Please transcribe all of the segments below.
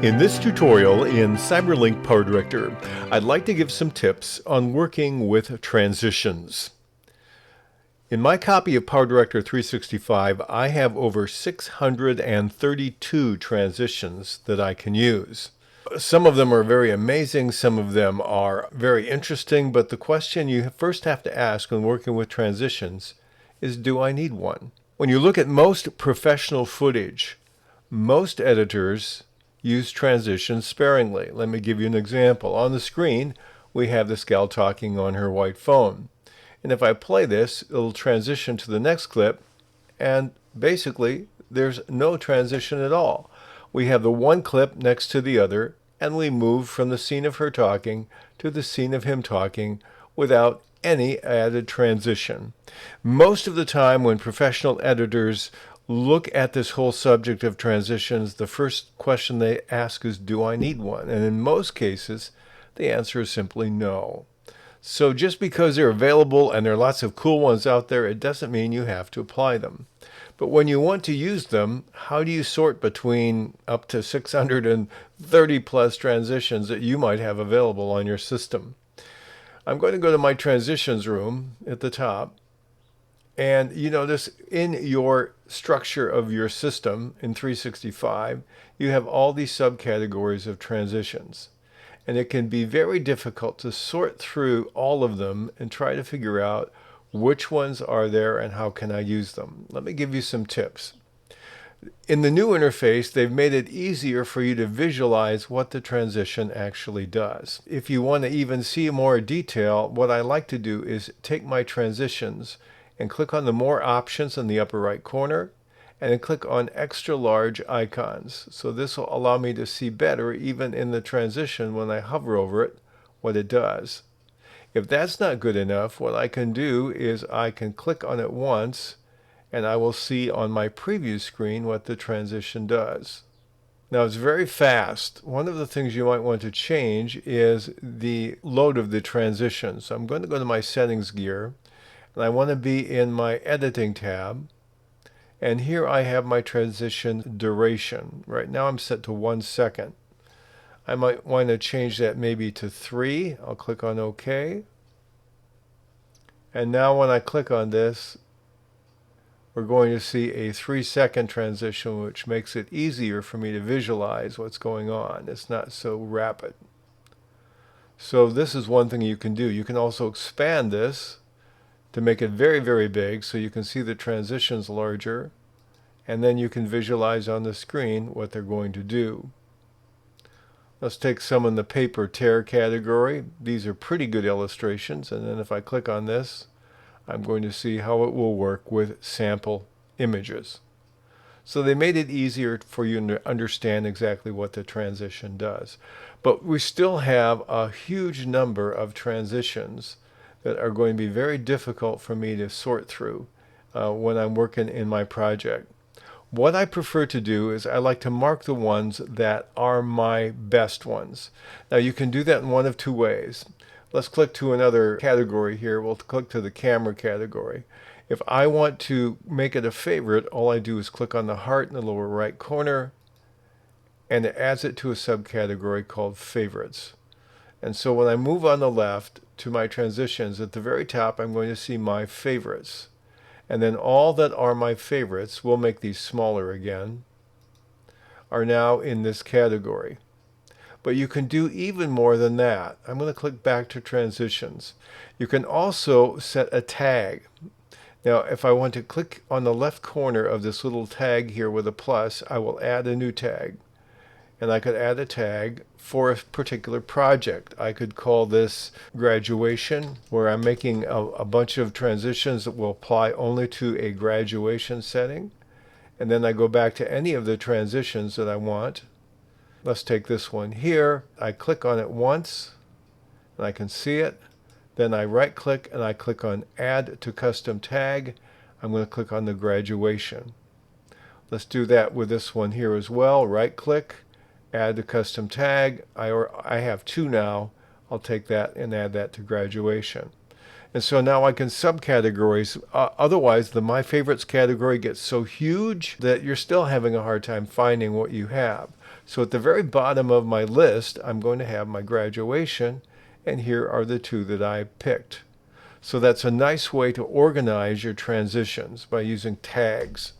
In this tutorial in CyberLink PowerDirector, I'd like to give some tips on working with transitions. In my copy of PowerDirector 365, I have over 632 transitions that I can use. Some of them are very amazing, some of them are very interesting, but the question you first have to ask when working with transitions is, do I need one? When you look at most professional footage, most editors use transitions sparingly. Let me give you an example. On the screen, we have this gal talking on her white phone. And if I play this, it'll transition to the next clip, and basically, there's no transition at all. We have the one clip next to the other, and we move from the scene of her talking to the scene of him talking without any added transition. Most of the time when professional editors look at this whole subject of transitions, the first question they ask is, do I need one? And in most cases, the answer is simply no. So just because they're available and there are lots of cool ones out there, it doesn't mean you have to apply them. But when you want to use them, how do you sort between up to 630 plus transitions that you might have available on your system? I'm going to go to my transitions room at the top. And you notice in your structure of your system in 365, you have all these subcategories of transitions. And it can be very difficult to sort through all of them and try to figure out which ones are there and how can I use them. Let me give you some tips. In the new interface, they've made it easier for you to visualize what the transition actually does. If you want to even see more detail, what I like to do is take my transitions and click on the More options in the upper right corner, and then click on Extra Large Icons. So this will allow me to see better, even in the transition when I hover over it, what it does. If that's not good enough, what I can do is I can click on it once, and I will see on my preview screen what the transition does. Now it's very fast. One of the things you might want to change is the load of the transition. So I'm going to go to my settings gear, and I want to be in my editing tab, and here I have my transition duration. Right now I'm set to 1 second. I might want to change that maybe to 3. I'll click on OK. And now when I click on this, we're going to see a 3-second transition, which makes it easier for me to visualize what's going on. It's not so rapid. So this is one thing you can do. You can also expand this to make it very, very big so you can see the transitions larger, and then you can visualize on the screen what they're going to do. Let's take some in the paper tear category. These are pretty good illustrations, and then if I click on this, I'm going to see how it will work with sample images. So they made it easier for you to understand exactly what the transition does. But we still have a huge number of transitions that are going to be very difficult for me to sort through when I'm working in my project. What I prefer to do is I like to mark the ones that are my best ones. Now you can do that in one of two ways. Let's click to another category here. We'll click to the camera category. If I want to make it a favorite, all I do is click on the heart in the lower right corner, and it adds it to a subcategory called favorites. And so when I move on the left to my transitions, at the very top I'm going to see my favorites. And then all that are my favorites, we'll make these smaller again, are now in this category. But you can do even more than that. I'm going to click back to transitions. You can also set a tag. Now if I want to click on the left corner of this little tag here with a plus, I will add a new tag. And I could add a tag for a particular project. I could call this graduation, where I'm making a bunch of transitions that will apply only to a graduation setting. And then I go back to any of the transitions that I want. Let's take this one here. I click on it once, and I can see it. Then I right-click, and I click on Add to Custom Tag. I'm going to click on the graduation. Let's do that with this one here as well. Right-click, Add to Custom Tag. I have 2 now. I'll take that and add that to graduation. And so now I can subcategories. Otherwise, the My Favorites category gets so huge that you're still having a hard time finding what you have. So at the very bottom of my list, I'm going to have my graduation, and here are the two that I picked. So that's a nice way to organize your transitions by using tags.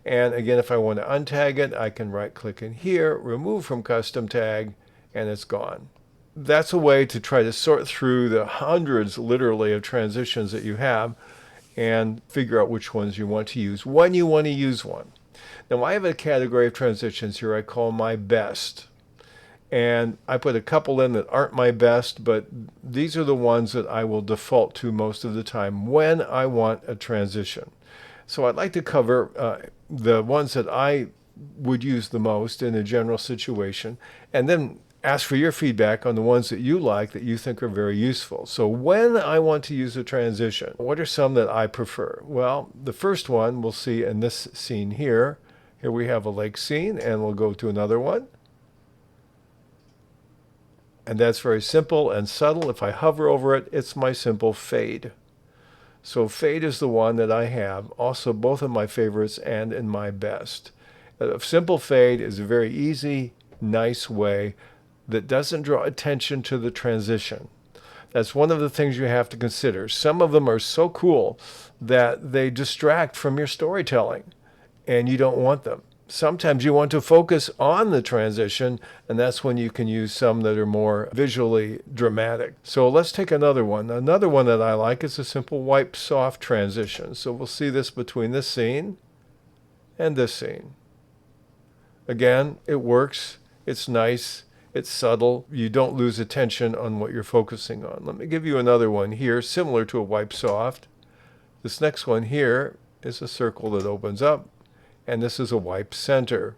And again, if I want to untag it, I can right-click in here, remove from custom tag, and it's gone. That's a way to try to sort through the hundreds, literally, of transitions that you have and figure out which ones you want to use when you want to use one. Now, I have a category of transitions here I call my best. And I put a couple in that aren't my best, but these are the ones that I will default to most of the time when I want a transition. So I'd like to cover the ones that I would use the most in a general situation, and then ask for your feedback on the ones that you like that you think are very useful. So when I want to use a transition, what are some that I prefer? Well, the first one we'll see in this scene here. Here we have a lake scene, and we'll go to another one. And that's very simple and subtle. If I hover over it, it's my simple fade. So fade is the one that I have, also both of my favorites and in my best. A simple fade is a very easy, nice way that doesn't draw attention to the transition. That's one of the things you have to consider. Some of them are so cool that they distract from your storytelling, and you don't want them. Sometimes you want to focus on the transition, and that's when you can use some that are more visually dramatic. So let's take another one. Another one that I like is a simple wipe soft transition. So we'll see this between this scene and this scene. Again, it works. It's nice. It's subtle. You don't lose attention on what you're focusing on. Let me give you another one here, similar to a wipe soft. This next one here is a circle that opens up, and this is a wipe center.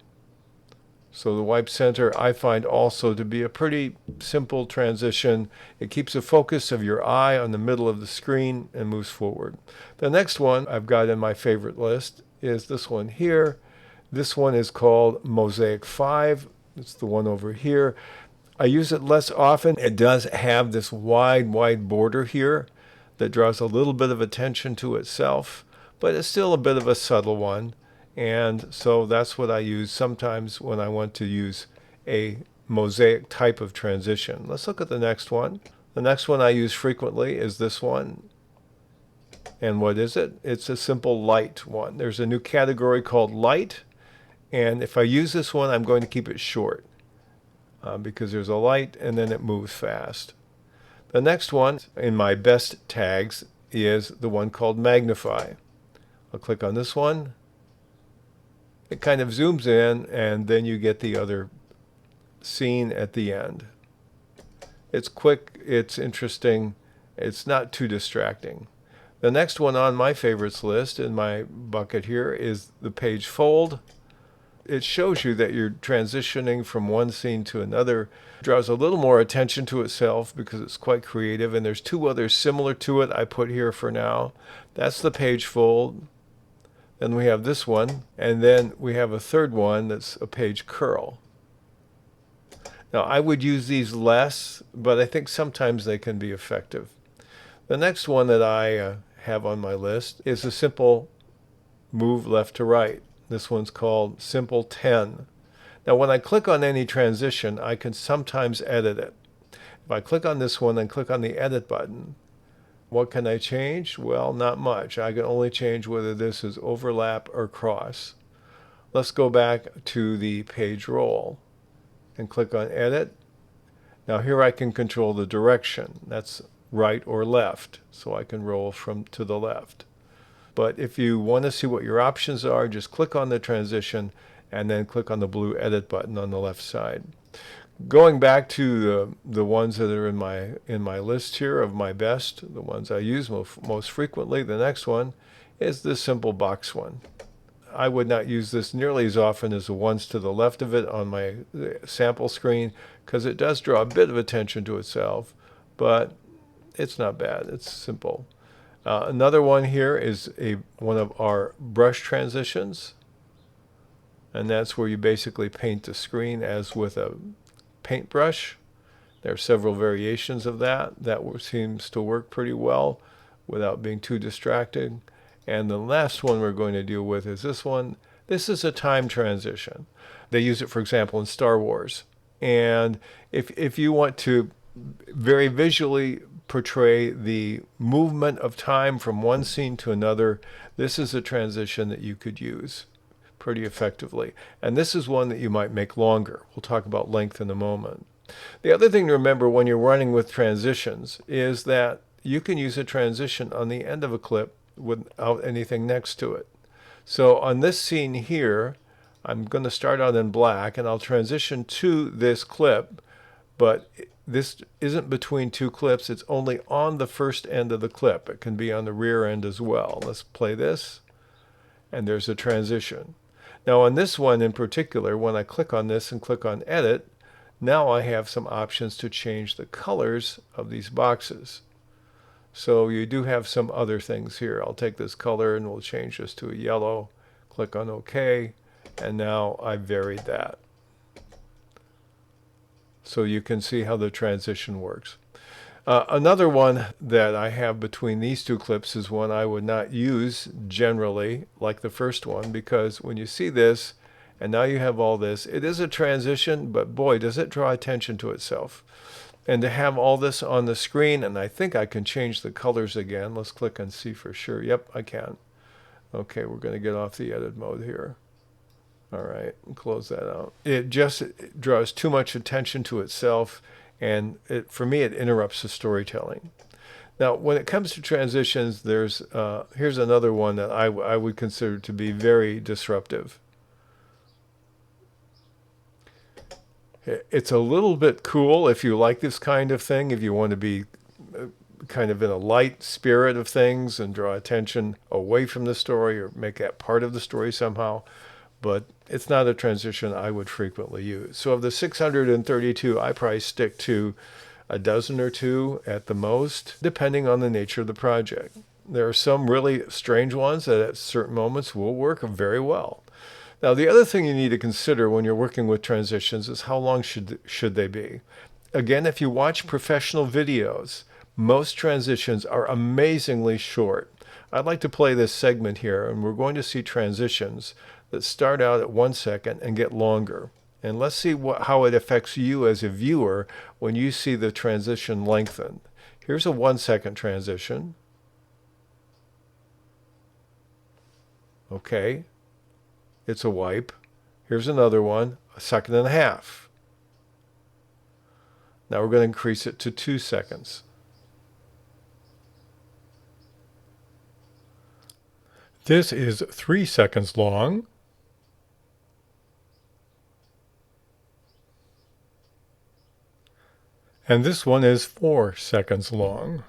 So the wipe center I find also to be a pretty simple transition. It keeps the focus of your eye on the middle of the screen and moves forward. The next one I've got in my favorite list is this one here. This one is called Mosaic 5. It's the one over here. I use it less often. It does have this wide border here that draws a little bit of attention to itself, but it's still a bit of a subtle one. And so that's what I use sometimes when I want to use a mosaic type of transition. Let's look at the next one. The next one I use frequently is this one. And what is it? It's a simple light one. There's a new category called light. And if I use this one, I'm going to keep it short because there's a light and then it moves fast. The next one in my best tags is the one called magnify. I'll click on this one. It kind of zooms in, and then you get the other scene at the end. It's quick, it's interesting, it's not too distracting. The next one on my favorites list in my bucket here is the page fold. It shows you that you're transitioning from one scene to another. It draws a little more attention to itself because it's quite creative, and there's two others similar to it I put here for now. That's the page fold. Then we have this one, and then we have a third one that's a page curl. Now, I would use these less, but I think sometimes they can be effective. The next one that I have on my list is a simple move left to right. This one's called Simple 10. Now, when I click on any transition, I can sometimes edit it. If I click on this one and click on the Edit button, what can I change? Well, not much. I can only change whether this is overlap or cross. Let's go back to the page roll and click on Edit. Now here I can control the direction. That's right or left, so I can roll from to the left. But if you want to see what your options are, just click on the transition and then click on the blue Edit button on the left side. Going back to the ones that are in my list here of my best, the ones I use most frequently, the next one is this simple box one. I would not use this nearly as often as the ones to the left of it on my sample screen because it does draw a bit of attention to itself, but it's not bad. It's simple. Another one here is one of our brush transitions, and that's where you basically paint the screen as with a paintbrush. There are several variations of that. That seems to work pretty well without being too distracting. And the last one we're going to deal with is this one. This is a time transition. They use it, for example, in Star Wars. And if you want to very visually portray the movement of time from one scene to another, this is a transition that you could use pretty effectively. And this is one that you might make longer. We'll talk about length in a moment. The other thing to remember when you're running with transitions is that you can use a transition on the end of a clip without anything next to it. So on this scene here, I'm going to start out in black and I'll transition to this clip, but this isn't between two clips. It's only on the first end of the clip. It can be on the rear end as well. Let's play this, and there's a transition. Now on this one in particular, when I click on this and click on edit, now I have some options to change the colors of these boxes. So you do have some other things here. I'll take this color and we'll change this to a yellow. Click on OK, and now I've varied that. So you can see how the transition works. Another one that I have between these two clips is one I would not use generally like the first one, because when you see this and now you have all this, it is a transition, but boy, does it draw attention to itself. And to have all this on the screen, and I think I can change the colors again. Let's click and see for sure. Yep, I can. Okay, we're going to get off the edit mode here. All right, and close that out. It just draws too much attention to itself, and for me, it interrupts the storytelling. Now, when it comes to transitions, here's another one that I would consider to be very disruptive. It's a little bit cool if you like this kind of thing, if you want to be kind of in a light spirit of things and draw attention away from the story or make that part of the story somehow. But it's not a transition I would frequently use. So of the 632, I probably stick to a dozen or two at the most, depending on the nature of the project. There are some really strange ones that at certain moments will work very well. Now, the other thing you need to consider when you're working with transitions is how long should they be. Again, if you watch professional videos, most transitions are amazingly short. I'd like to play this segment here, and we're going to see transitions that start out at 1 second and get longer. And let's see how it affects you as a viewer when you see the transition lengthen. Here's a 1 second transition. Okay. It's a wipe. Here's another one, 1.5 seconds. Now we're going to increase it to 2 seconds. This is 3 seconds long. And this one is 4 seconds long.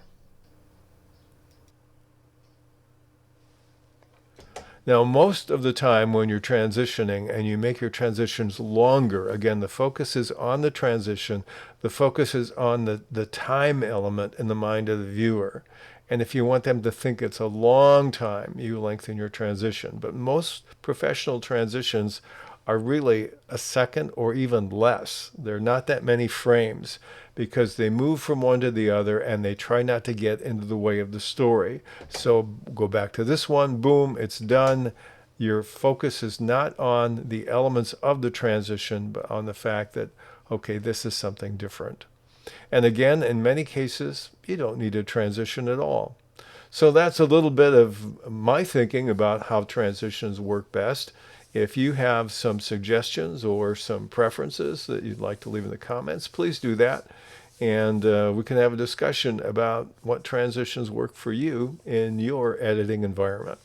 Now, most of the time when you're transitioning and you make your transitions longer, again, the focus is on the transition. The focus is on the time element in the mind of the viewer. And if you want them to think it's a long time, you lengthen your transition. But most professional transitions are really a second or even less. They're not that many frames because they move from one to the other and they try not to get into the way of the story. So go back to this one, boom, it's done. Your focus is not on the elements of the transition, but on the fact that, okay, this is something different. And again, in many cases, you don't need a transition at all. So that's a little bit of my thinking about how transitions work best. If you have some suggestions or some preferences that you'd like to leave in the comments, please do that. And we can have a discussion about what transitions work for you in your editing environment.